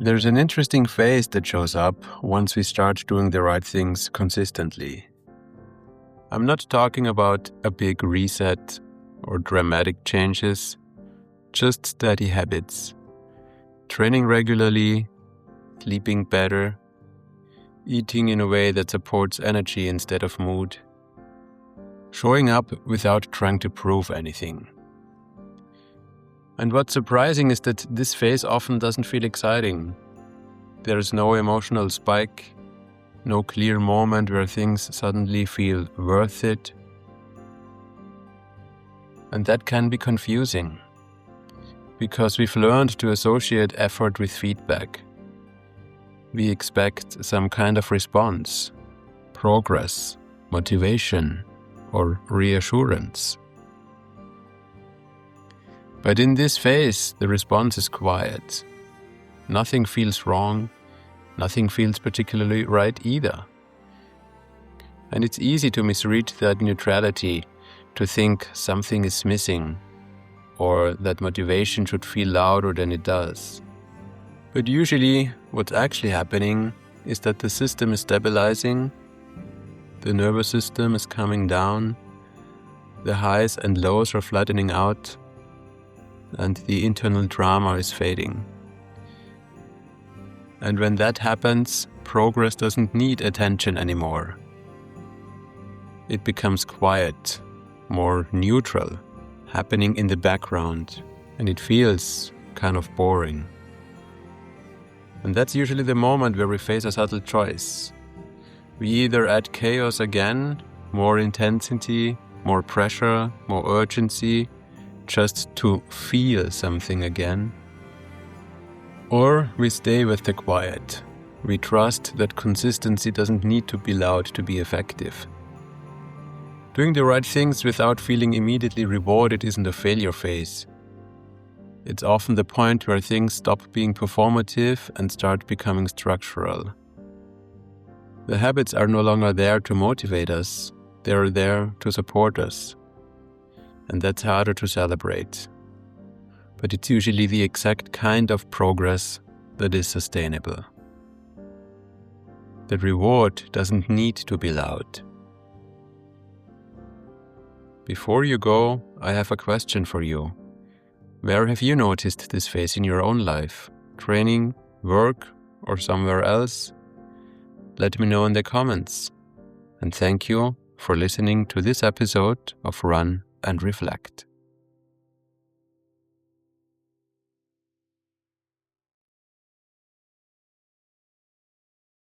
There's an interesting phase that shows up once we start doing the right things consistently. I'm not talking about a big reset or dramatic changes, just steady habits. Training regularly, sleeping better, eating in a way that supports energy instead of mood, showing up without trying to prove anything. And what's surprising is that this phase often doesn't feel exciting. There is no emotional spike, no clear moment where things suddenly feel worth it. And that can be confusing, because we've learned to associate effort with feedback. We expect some kind of response, progress, motivation, or reassurance. But in this phase, the response is quiet. Nothing feels wrong, nothing feels particularly right either. And it's easy to misread that neutrality, to think something is missing, or that motivation should feel louder than it does. But usually, what's actually happening is that the system is stabilizing, the nervous system is calming down, the highs and lows are flattening out, and the internal drama is fading. And when that happens, progress doesn't need attention anymore. It becomes quiet, more neutral, happening in the background, and it feels kind of boring. And that's usually the moment where we face a subtle choice. We either add chaos again, more intensity, more pressure, more urgency, just to feel something again. Or we stay with the quiet. We trust that consistency doesn't need to be loud to be effective. Doing the right things without feeling immediately rewarded isn't a failure phase. It's often the point where things stop being performative and start becoming structural. The habits are no longer there to motivate us, they're there to support us. And that's harder to celebrate. But it's usually the exact kind of progress that is sustainable. The reward doesn't need to be loud. Before you go, I have a question for you. Where have you noticed this phase in your own life? Training, work, or somewhere else? Let me know in the comments. And thank you for listening to this episode of Run and Reflect.